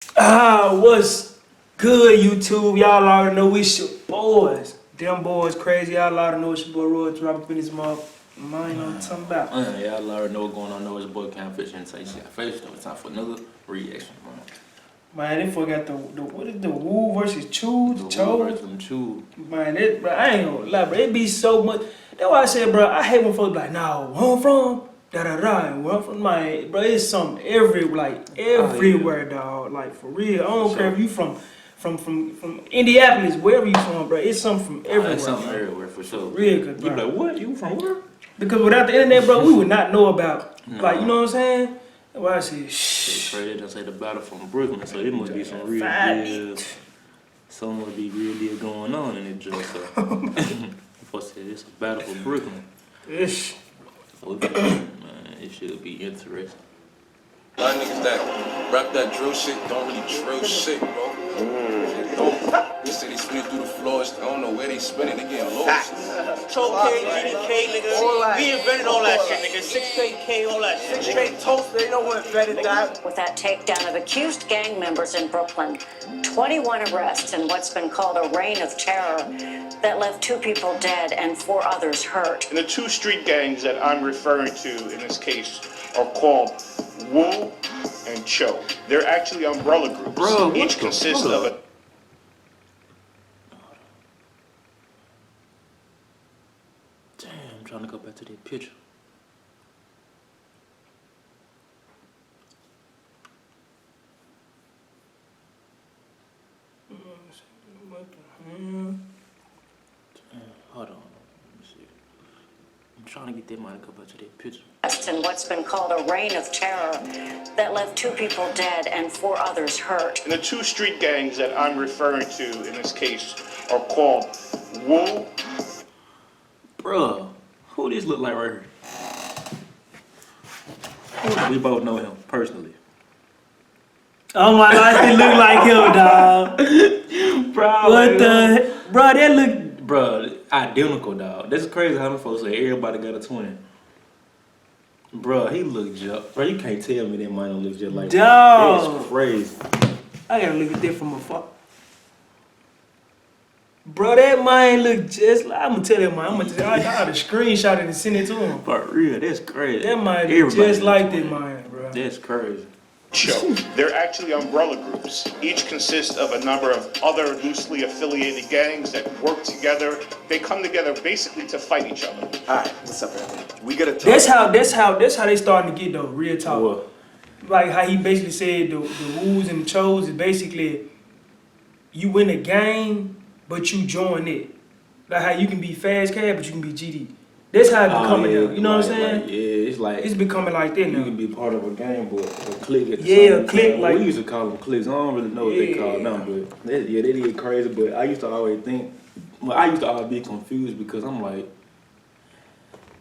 What's good, YouTube? Y'all already know it's your boys. Them boys crazy. Y'all already know it's your boy Roy dropping in his mouth. Mind know what I'm talking about. Y'all already know what's going on. Know it's your boy Catfish and say shit. First, it's time for another reaction. Man, they forgot the what is the Woo versus Choo, the Choos. Choo. Man, bro, I ain't gonna lie, bro. It be so much. That's why I said, bro, I hate when folks be like, nah, where I'm from, da da da, and where I'm from, man, bro, it's something everywhere, dog. Like for real. I don't care if you from Indianapolis, wherever you from, bro. It's something from everywhere. It's something everywhere for sure. Real good, bro. You be like, what? You from where? Because without the internet, bro, we would not know about, like, you know what I'm saying? That's why I said, shh. They don't say the battle from Brooklyn, so it must be some real deal. Something must be real deal going on in it, just so. Before I said it's a battle for Brooklyn. Ish. Man, it should be interesting. A lot of niggas that rap that drill shit don't really drill shit, bro. They say they spin through the floors. I don't know where they spinning. They getting lost. Choke GDK, nigga. We invented all that shit, nigga. 6K, all that shit. 6K toast, they know what invented that. With that takedown of accused gang members in Brooklyn, 21 arrests in what's been called a reign of terror that left 2 people dead and 4 others hurt. And the 2 street gangs that I'm referring to in this case are called Woo and Choo. They're actually umbrella groups. Bro, each consists of a... Damn, I'm trying to go back to that picture. Hold on. Let me see. I'm trying to get that money to go back to that picture. In what's been called a reign of terror that left 2 people dead and 4 others hurt. And the 2 street gangs that I'm referring to in this case are called Woo. Bruh, who this look like right here? We both know him personally. Oh my life, it look like him, dog. Bro, what the? Bro, that look. Bro, identical, dog. That's crazy how them folks say everybody got a twin. Bro, he look just. Bro, you can't tell me that mine don't look just like. Dog. That's crazy. I gotta look at that from afar. Bro, that mine look just like. I'm gonna tell that mine. I got a screenshot and send it to him. For real, that's crazy. That mine look just like that mine, bro. That's crazy. Choo. They're actually umbrella groups. Each consists of a number of other loosely affiliated gangs that work together. They come together basically to fight each other. Alright, what's up, everybody? We gotta talk. That's how they starting to get though, real talk. What? Like how he basically said the Woos and the Choos is basically you win a game, but you join it. Like how you can be fast cash, but you can be GD. That's how it's becoming now. You know what I'm saying? Like, yeah, it's like it's becoming like that now. You can be part of a game, but a clique at the yeah, same clique time. like We used to call them cliques. I don't really know what they call them, but they did crazy. But I used to always think, I used to always be confused because I'm like,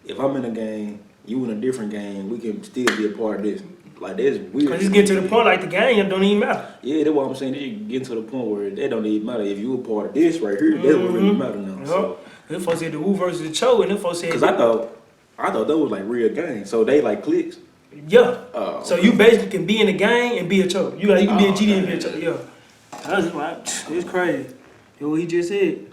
if I'm in a game, you in a different game, we can still be a part of this. Like that's weird. Cause it's getting to the point like the game don't even matter. Yeah, that's what I'm saying. They get to the point where it don't even matter if you a part of this right here. That's what really matter now. So. Them folks said the Woo versus the Choo, and them folks said. Cause I thought that was like real games. So they like cliques. Yeah. So you basically can be in a gang and be a Choo. You can be a GD and be a Choo. Yeah. That's like, it's crazy. Yo, what he just said.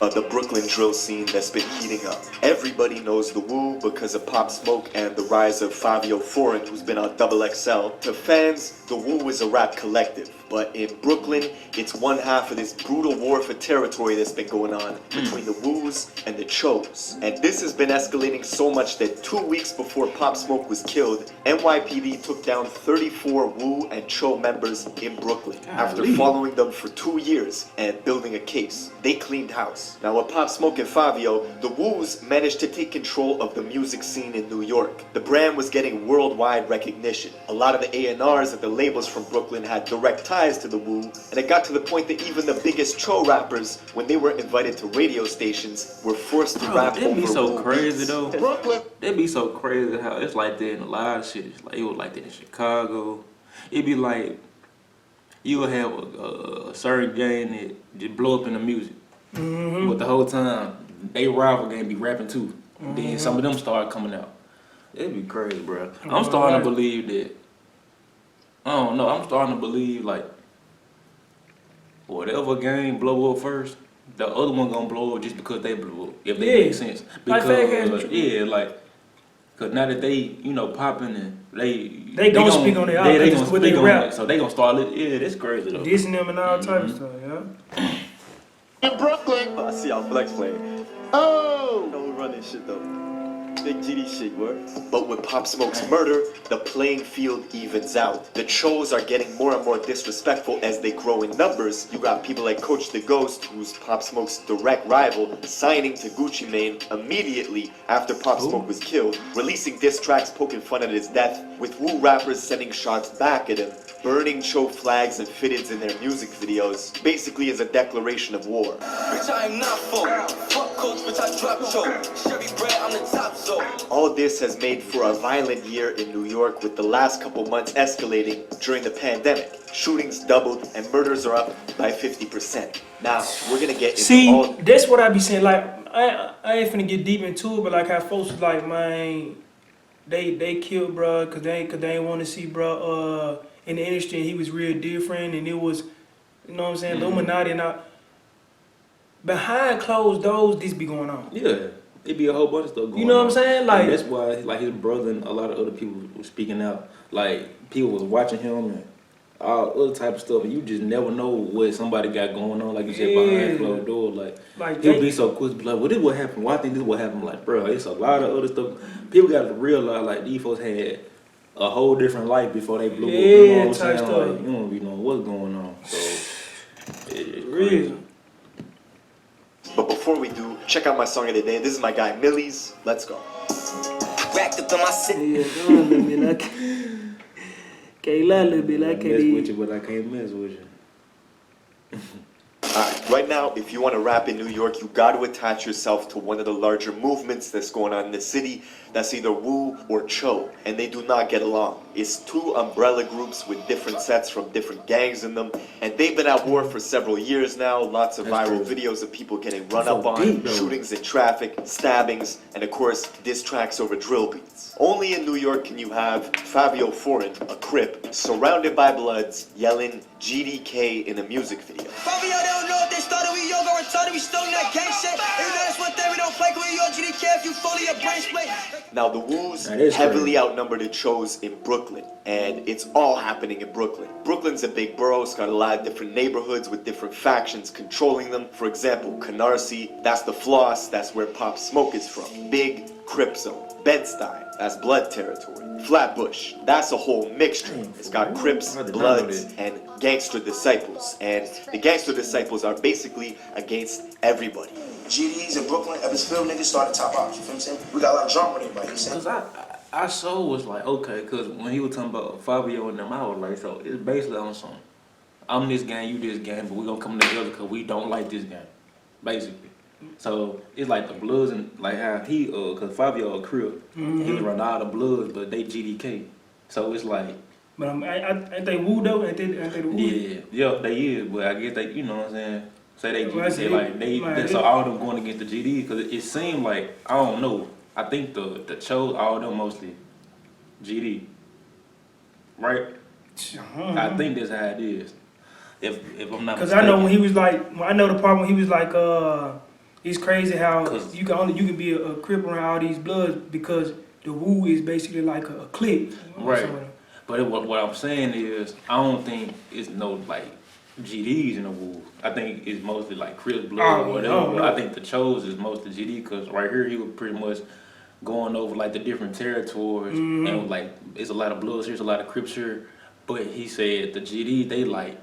The Brooklyn drill scene that's been heating up. Everybody knows the Woo because of Pop Smoke and the rise of Fabio Foreign, who's been on XXL. To fans, the Woo is a rap collective. But in Brooklyn, it's one half of this brutal war for territory that's been going on between the Woos and the Choos. And this has been escalating so much that 2 weeks before Pop Smoke was killed, NYPD took down 34 Woo and Choo members in Brooklyn. After following them for 2 years and building a case. They cleaned house. Now with Pop Smoke and Fabio, the Woos managed to take control of the music scene in New York. The brand was getting worldwide recognition. A lot of the A&Rs at the labels from Brooklyn had direct ties to the Woo, and it got to the point that even the biggest Choo rappers, when they were invited to radio stations, were forced to rap over That'd be so Woo crazy beats. though. Brooklyn. That'd be so crazy how it's like that in a lot of cities. Like it was like that in Chicago. It'd be like you would have a certain gang that just blow up in the music, but the whole time they rival gang be rapping too. Then some of them start coming out. It'd be crazy, bro. I'm starting to believe that. I don't know. I'm starting to believe like whatever gang blow up first, the other one gonna blow up just because they blew up. If that makes sense. Like Because cause now that they, you know, popping and they gonna speak on their they album, gonna they speak on rap. it. So they gonna start that's crazy though. Dissing them and all type of stuff, yeah. In Brooklyn. I see how Flex playing. Oh! Don't run this shit though. Big GD shit, word. But with Pop Smoke's murder, the playing field evens out. The Choos are getting more and more disrespectful as they grow in numbers. You got people like Coach the Ghost, who's Pop Smoke's direct rival, signing to Gucci Mane immediately after Pop Smoke was killed, releasing diss tracks poking fun at his death, with Wu rappers sending shots back at him, burning Cho flags and fitteds in their music videos, basically as a declaration of war. Bitch, I am not full. Fuck Coach, bitch, I drop Cho. Chevy bread, I'm the top zone. All this has made for a violent year in New York, with the last couple months escalating during the pandemic. Shootings doubled and murders are up by 50%. Now, we're gonna get into all... that's what I be saying, like, I ain't finna get deep into it, but like how folks was like, man, they killed bruh, cause they ain't wanna see bruh, in the industry, and he was real different, and it was, you know what I'm saying, Illuminati and all. Behind closed doors, this be going on. Yeah. It be a whole bunch of stuff going on. You know what I'm saying? Like, and that's why like his brother and a lot of other people were speaking out. Like people was watching him and all other type of stuff, and you just never know what somebody got going on. Like you said, behind closed doors. Like he'll be so quick to be like, well, this what happened. Why I think this what happened? Like, bro, it's a lot of other stuff. People got to realize like these folks had a whole different life before they blew up. You know what I'm saying? Like, you don't be knowing what's going on. So it's crazy. But before we do, check out my song of the day. This is my guy Millie's. Let's go. Racked up in my city. Yeah, go on, little bit like. Can't lie, little bit like. I mess with you, but I can't mess with you. Alright, right now, if you want to rap in New York, you got to attach yourself to one of the larger movements that's going on in the city. That's either Wu or Cho, and they do not get along. It's two umbrella groups with different sets from different gangs in them, and they've been at war for several years now. Lots of viral videos of people getting run up on, shootings in traffic, stabbings, and of course, diss tracks over drill beats. Only in New York can you have Fabio Foreign, a Crip, surrounded by Bloods, yelling GDK in a music video. Fabio, they don't know if they started with yoga or retarded, we still in that gang shit. And you know that's one thing we don't play with your GDK if you fully a brain split. Now the Woos heavily outnumber the Choos in Brooklyn, and it's all happening in Brooklyn. Brooklyn's a big borough, it's got a lot of different neighborhoods with different factions controlling them. For example, Canarsie, that's the Floss, that's where Pop Smoke is from. Big Crip Zone. Bed-Stuy, that's Blood territory. Flatbush, that's a whole mixture. It's got Crips, Bloods, and Gangster Disciples. And the Gangster Disciples are basically against everybody. GDs in Brooklyn, Evansville, niggas started top ops, you feel what I'm saying? We got a lot of drama with everybody, you know what I'm saying? Cause I so was like, okay, cause when he was talking about Fabio and them, I was like, so it's basically on some, I'm this gang, you this gang, but we gonna come together cause we don't like this gang, basically. So it's like the Bloods and like how he, cause Fabio a Crip, he was running all the Bloods, but they GDK. So it's like. But ain't they Wu though? Ain't they the Wu? Yeah, they is, but I guess they, you know what I'm saying? Say they GD, like they so all of them going against the GD, because it seemed like, I don't know, I think the Choos, all of them mostly GD, right? I think that's how it is, if I'm not mistaken. Because I know when he was like, I know the part when he was like, it's crazy how you can be a Crip around all these Bloods because the Wu is basically like a clique. Right, but what I'm saying is, I don't think it's no like GDs in the Wu. I think it's mostly like Crip Blood or whatever. But I think the Choos is mostly GD because right here he was pretty much going over like the different territories and like it's a lot of Bloods here, it's a lot of Crips here. But he said the GD they like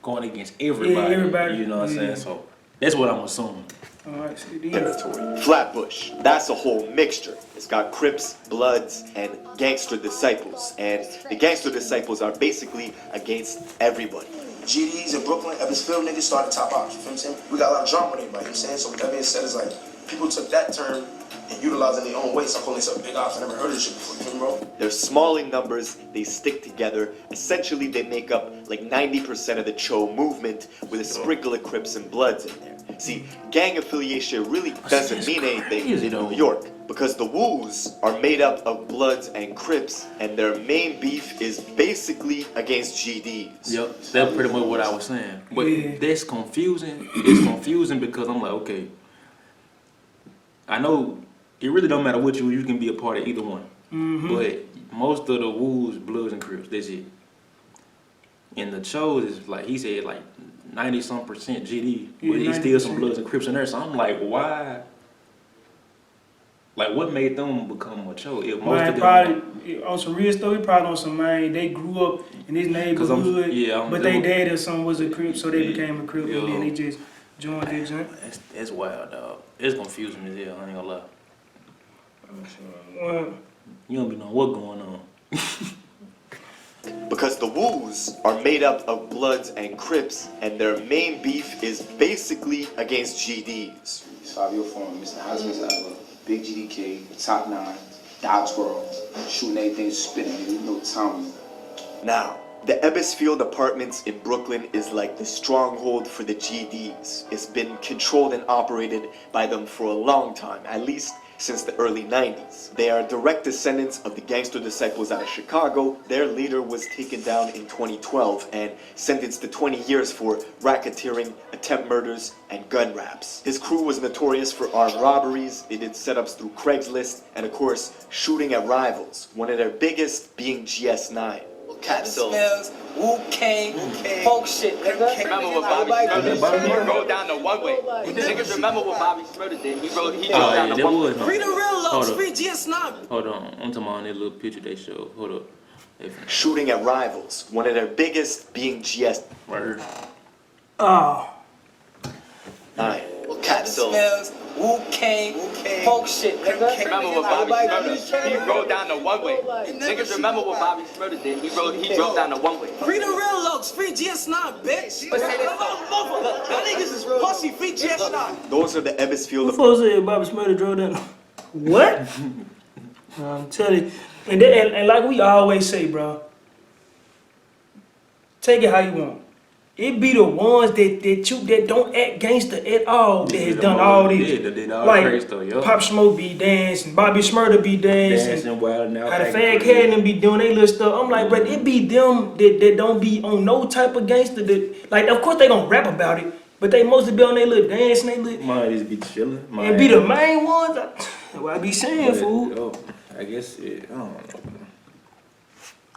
going against everybody. You know what I'm saying? So that's what I'm assuming. Alright, territory. Flatbush, that's a whole mixture. It's got Crips, Bloods, and Gangster Disciples. And the Gangster Disciples are basically against everybody. GDs in Brooklyn, Evansville, niggas started top ops, you feel what I'm saying? We got a lot of drama with everybody, you know what I'm saying? So with that being said, it's like, people took that term and utilized it in their own way, so I'm calling this a big ops. I never heard of this shit before, you feel me, bro? They're small in numbers, they stick together. Essentially, they make up like 90% of the Cho movement with a sprinkle of Crips and Bloods in there. See, gang affiliation really doesn't mean anything in New York, Because the Woos are made up of Bloods and Crips, and their main beef is basically against GDs. Yep, that's pretty much what I was saying. But that's confusing. It's confusing because I'm like, okay, I know it really don't matter what you can be a part of either one. But most of the Woos, Bloods, and Crips, that's it. And the Choos is like, he said like 90-some% GD, but he's still some Bloods and Crips in there. So I'm like, why? Like, what made them become a Choo? If most of them probably on some real stuff, probably on some they grew up in this neighborhood, but their dad or something was a Crip, so they became a Crip, and then they just joined their joint. That's wild, dog. It's confusing as hell, I ain't gonna lie. Well, you don't be knowing what's going on. Because the Woos are made up of Bloods and Crips, and their main beef is basically against GDs. Fabio Foreign, Mr. Husband's ever, Big GDK, Top 9, Dog Squirrel, shooting everything spinning, nigga, you know Tommy. Now, the Ebbsfield Apartments in Brooklyn is like the stronghold for the GDs. It's been controlled and operated by them for a long time, at least since the early 90s. They are direct descendants of the gangster disciples out of Chicago. Their leader was taken down in 2012 and sentenced to 20 years for racketeering, attempt murders, and gun raps. His crew was notorious for armed robberies. They did setups through Craigslist, and of course, shooting at rivals, one of their biggest being GS9. Capsule. Wu-Kang, folk shit, nigga. Remember what Bobby Smurder did? He rode down the one way. Niggas remember what Bobby Smurder did? He rode down the one way. Free the real lows, free GS9. Hold on, I'm talking about that little picture they showed. Hold up. Shooting at rivals, one of their biggest being GS. Right here. Oh. Capsule. Wu-Kang, folk shit, nigga. Remember what Bobby Smurder? He rode down the one way. Niggas remember what Bobby Smurder did? He rode down the one way. Free the real looks, free GS9, bitch. But say this though. Y'all niggas is pussy, free GS9. Those are the Ebbsfield. Who supposed to say Bobby Smurder drove down? What? I'm telling you. And like we always say, bro, take it how you want. It be the ones that don't act gangster at all that has done all this. Like Pop Smoke be dancing, Bobby Smurder be dancing, wild out. How the Fag Cat and them be doing their little stuff. I'm like, bro, it be them that don't be on no type of gangster. That like, of course they gonna rap about it, but they mostly be on their little dancing, they little. Mine just be chilling. And be the main ones. That's what I be saying, fool. I guess it. I don't know.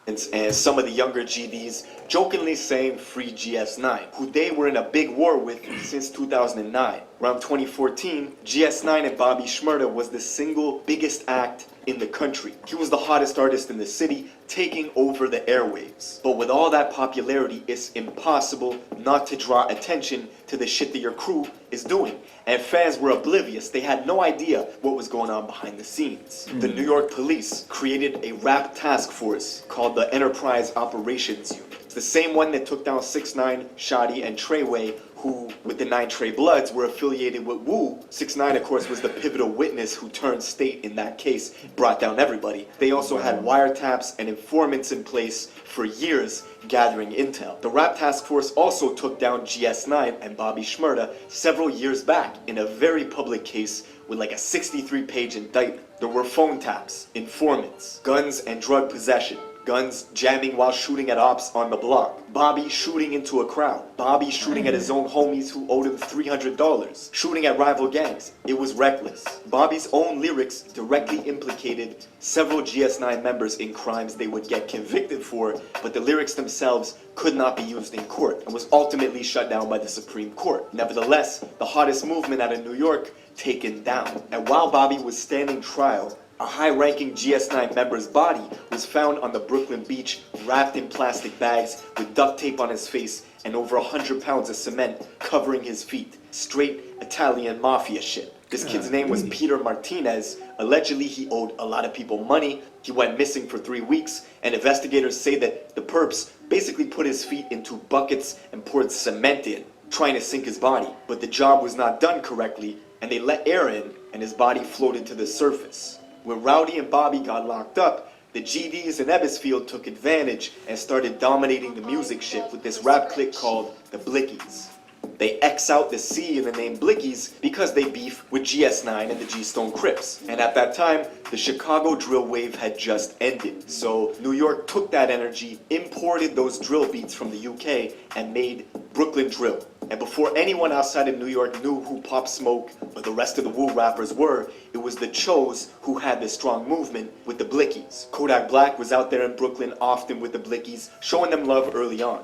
And some of the younger GDs jokingly saying free GS9, who they were in a big war with since 2009. Around 2014, GS9 and Bobby Shmurda was the single biggest act in the country. He was the hottest artist in the city, taking over the airwaves. But with all that popularity, it's impossible not to draw attention to the shit that your crew is doing. And fans were oblivious. They had no idea what was going on behind the scenes. The New York police created a rap task force called the Enterprise Operations Unit. It's the same one that took down 6ix9ine, Shotty, and Treyway, who, with the 9 Trey Bloods, were affiliated with Wu. 6ix9ine, of course, was the pivotal witness who turned state in that case, brought down everybody. They also had wiretaps and informants in place for years, gathering intel. The rap task force also took down GS9 and Bobby Shmurda several years back in a very public case with like a 63-page indictment. There were phone taps, informants, guns and drug possession, guns jamming while shooting at ops on the block, Bobby shooting into a crowd, Bobby shooting at his own homies who owed him $300, shooting at rival gangs. It was reckless. Bobby's own lyrics directly implicated several GS9 members in crimes they would get convicted for, but the lyrics themselves could not be used in court and was ultimately shut down by the Supreme Court. Nevertheless, the hottest movement out of New York taken down. And while Bobby was standing trial, a high-ranking GS9 member's body was found on the Brooklyn beach, wrapped in plastic bags, with duct tape on his face and over 100 pounds of cement covering his feet. Straight Italian mafia shit. This kid's name was Peter Martinez. Allegedly, he owed a lot of people money. He went missing for 3 weeks, and investigators say that the perps basically put his feet into buckets and poured cement in, trying to sink his body. But the job was not done correctly, and they let air in, and his body floated to the surface. When Rowdy and Bobby got locked up, the GDs in Ebbsfield took advantage and started dominating the music shit with this rap clique called the Blickies. They X out the C in the name Blickies because they beef with GS9 and the G-Stone Crips. And at that time, the Chicago drill wave had just ended. So New York took that energy, imported those drill beats from the UK, and made Brooklyn drill. And before anyone outside of New York knew who Pop Smoke or the rest of the Wu rappers were, it was the Choos who had this strong movement with the Blickies. Kodak Black was out there in Brooklyn often with the Blickies, showing them love early on.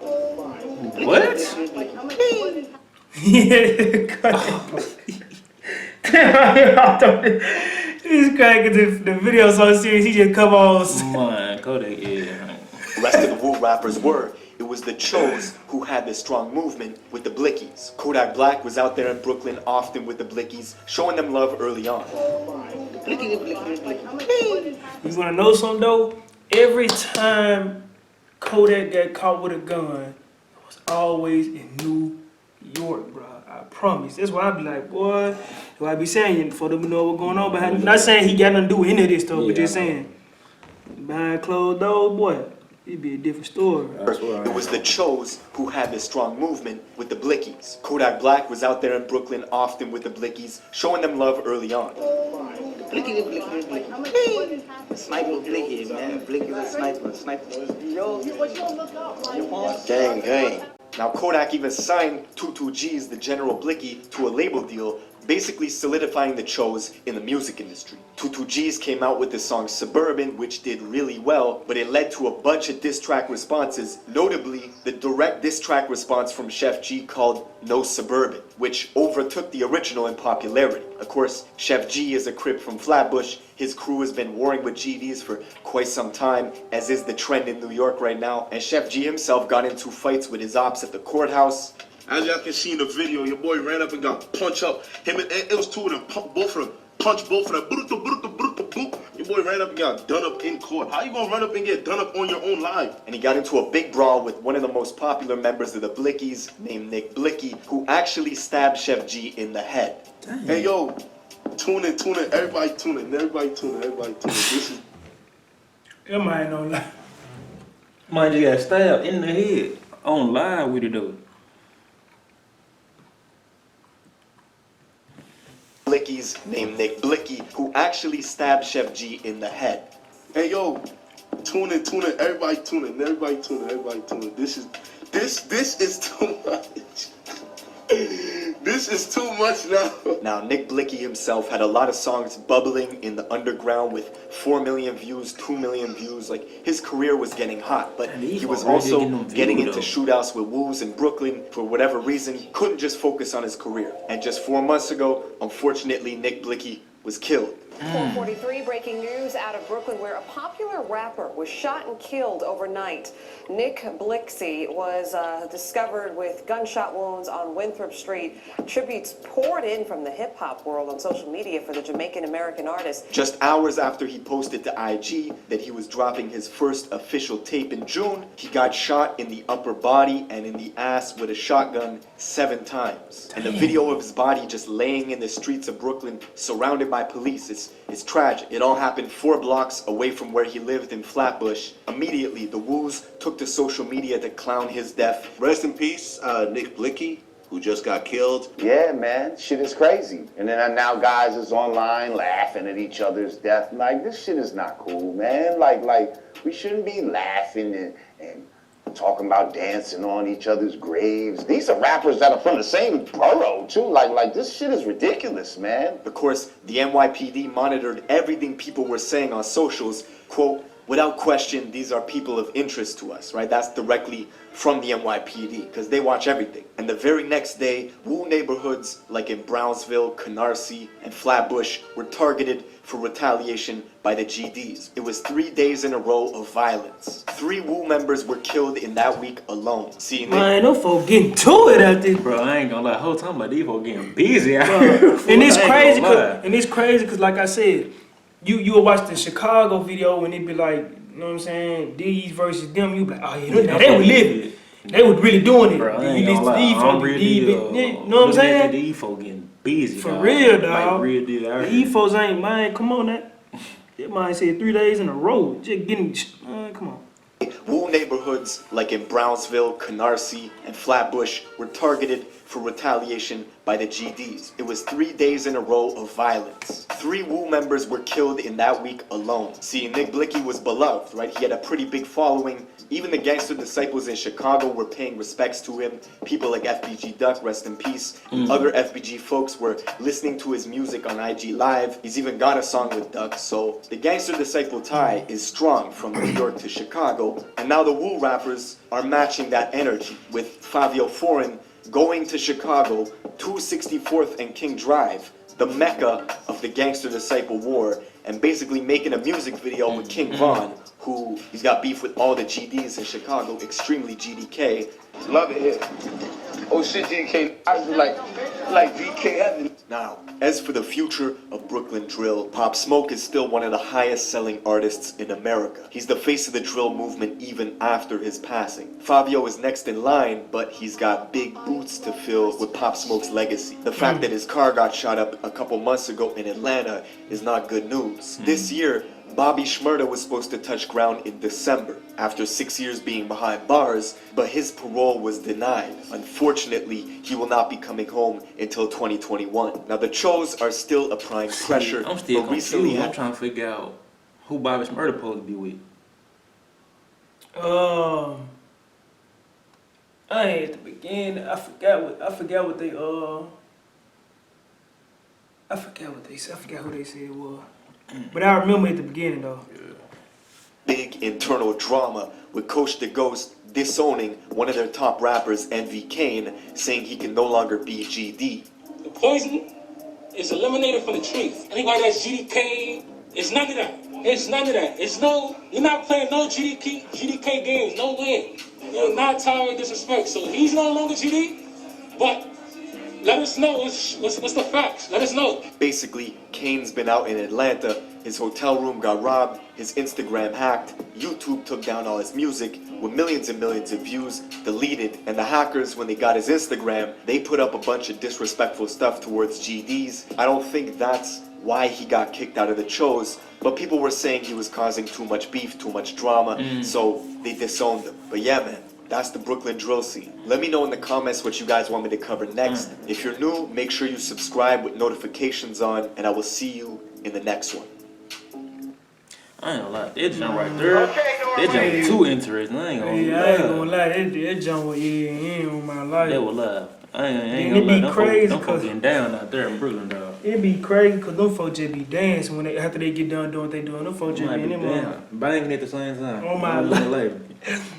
What? He's cracking the video so serious, he just come on. Man, Kodak, yeah. The rest of the Wu rappers were. It was the Choos who had this strong movement with the Blickies. Kodak Black was out there in Brooklyn often with the Blickies, showing them love early on. You wanna know something though? Every time Kodak got caught with a gun, it was always in New York, bro. I promise. That's why I be like, boy, what I be saying before them know what's going on behind. Not saying he got nothing to do with any of this stuff, but just saying behind closed doors, boy. It'd be a different story. It was the Choos who had this strong movement with the Blickies. Kodak Black was out there in Brooklyn often with the Blickies, showing them love early on. Sniper Blicky, man. Blicky was sniper. Gang. Now Kodak even signed 22G's, the General Blicky, to a label deal, basically solidifying the Choos in the music industry. 22G's came out with the song Suburban, which did really well, but it led to a bunch of diss track responses, notably the direct diss track response from Chef G called No Suburban, which overtook the original in popularity. Of course, Chef G is a Crip from Flatbush. His crew has been warring with GDs for quite some time, as is the trend in New York right now, and Chef G himself got into fights with his ops at the courthouse. As y'all can see in the video, your boy ran up and got punched up. Him and it was two of them, both of them, punched both of them. Your boy ran up and got done up in court. How you gonna run up and get done up on your own live? And he got into a big brawl with one of the most popular members of the Blickies, named Nick Blicky, who actually stabbed Chef G in the head. Dang. Hey yo, tune in, everybody tune in. This is... That might no lie. Man just got stabbed in the head on live with it though. Blickies named Nick Blicky, who actually stabbed Chef G in the head. Hey yo, tune in, everybody tune in. This is too much. This is too much now. Now, Nick Blicky himself had a lot of songs bubbling in the underground with 4 million views, 2 million views. Like, his career was getting hot, but he was also getting into shootouts with Woos in Brooklyn. For whatever reason, he couldn't just focus on his career. And just 4 months ago, unfortunately, Nick Blicky was killed. 4:43, breaking news out of Brooklyn, where a popular rapper was shot and killed overnight. Nick Blixky was discovered with gunshot wounds on Winthrop Street. Tributes poured in from the hip-hop world on social media for the Jamaican-American artist. Just hours after he posted to IG that he was dropping his first official tape in June, he got shot in the upper body and in the ass with a shotgun 7 times. And the video of his body just laying in the streets of Brooklyn, surrounded by police, it's tragic. It all happened 4 blocks away from where he lived in Flatbush. Immediately, the Woos took to social media to clown his death. Rest in peace, Nick Blicky, who just got killed. Yeah, man, shit is crazy. And then now guys is online laughing at each other's death. Like, this shit is not cool, man. Like we shouldn't be laughing and talking about dancing on each other's graves. These are rappers that are from the same borough, too. Like this shit is ridiculous, man. Of course, the NYPD monitored everything people were saying on socials. Quote, without question, these are people of interest to us, right? That's directly from the NYPD, because they watch everything. And the very next day, Wu neighborhoods like in Brownsville, Canarsie, and Flatbush were targeted for retaliation by the GDs. It was 3 days in a row of violence. 3 Wu members were killed in that week alone. See, man, no folk getting to it out there. Bro, I ain't gonna lie. The whole time, like, these folk getting busy out here. And it's crazy, cause like I said, you will watch the Chicago video and it be like, you know what I'm saying, these versus them. You be like, oh yeah, they were living. They was really doing it. Bro, I ain't gonna lie. You know what I'm saying? These folk getting busy. For real, dog. Like, real deal. These folks ain't, man, come on, that man said 3 days in a row. Just getting, come on. Wu neighborhood neighborhoods like in Brownsville, Canarsie, and Flatbush were targeted for retaliation by the GDs. It was 3 days in a row of violence. 3 Wu members were killed in that week alone. See, Nick Blixky was beloved, right? He had a pretty big following. Even the gangster disciples in Chicago were paying respects to him. People like FBG Duck, rest in peace. Other FBG folks were listening to his music on IG Live. He's even got a song with Duck. So the gangster disciple tie is strong from New York to Chicago. And now the Wu rappers are matching that energy with Fabio Foreign going to Chicago, 264th and King Drive, the mecca of the gangster disciple war, and basically making a music video with King Von, who he's got beef with all the GDs in Chicago, extremely GDK. Love it here. Oh shit, GDK, I was like VK heaven. Now, as for the future of Brooklyn drill, Pop Smoke is still one of the highest selling artists in America. He's the face of the drill movement even after his passing. Fabio is next in line, but he's got big boots to fill with Pop Smoke's legacy. The fact that his car got shot up a couple months ago in Atlanta is not good news. This year, Bobby Shmurda was supposed to touch ground in December after 6 years being behind bars, but his parole was denied. Unfortunately, he will not be coming home until 2021. Now the Choos are still applying pressure. I'm still but recently confused. I'm trying to figure out who Bobby Shmurda supposed to be with. I ain't at the beginning. I forgot what they said. I forgot who they said it was. But I remember at the beginning though. Big internal drama with Coach the Ghost disowning one of their top rappers, Envy Kane, saying he can no longer be GD. The poison is eliminated from the trees. Anybody that's GDK, it's none of that. It's none of that. It's no, you're not playing no GDK games, no way. You're not tolerating disrespect. So he's no longer GD, but let us know what's the facts. Let us know. Basically, Kane's been out in Atlanta. His hotel room got robbed, his Instagram hacked, YouTube took down all his music with millions and millions of views, deleted, and the hackers, when they got his Instagram, they put up a bunch of disrespectful stuff towards GDs. I don't think that's why he got kicked out of the Choos, but people were saying he was causing too much beef, too much drama, so they disowned him. But yeah, man. That's the Brooklyn drill scene. Let me know in the comments what you guys want me to cover next. If you're new, make sure you subscribe with notifications on, and I will see you in the next one. I ain't gonna lie, that jump right there, that jump too interesting. I ain't gonna lie. I ain't gonna lie, that jump was on my life. That was live. I ain't it gonna lie. be crazy them folks getting down out there in Brooklyn, dog. It be crazy because them folks just be dancing when after they get done doing what they doing. Them folks just be in them banging at the same time. On my life.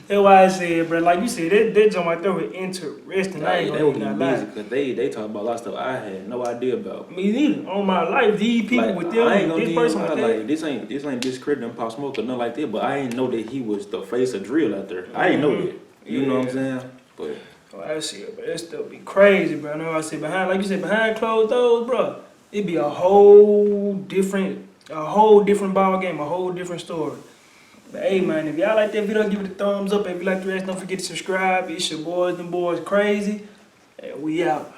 That's why I said, bro, like you said, that jump right there was interesting. I ain't gonna lie. Because they talk about a lot of stuff I had no idea about. Me neither. On my life, these people like, with them, I ain't gonna this person with like this ain't discrediting Pop Smoke or nothing like that. But I ain't know that he was the face of drill out there. I ain't know that. You know what I'm saying? But I see it, but that stuff be crazy, bro. I know I said behind, like you said, behind closed doors, bro. It be a whole different ball game, a whole different story. But hey, man, if y'all like that video, give it a thumbs up. If you like the rest, don't forget to subscribe. It's your boys, them boys crazy, and we out.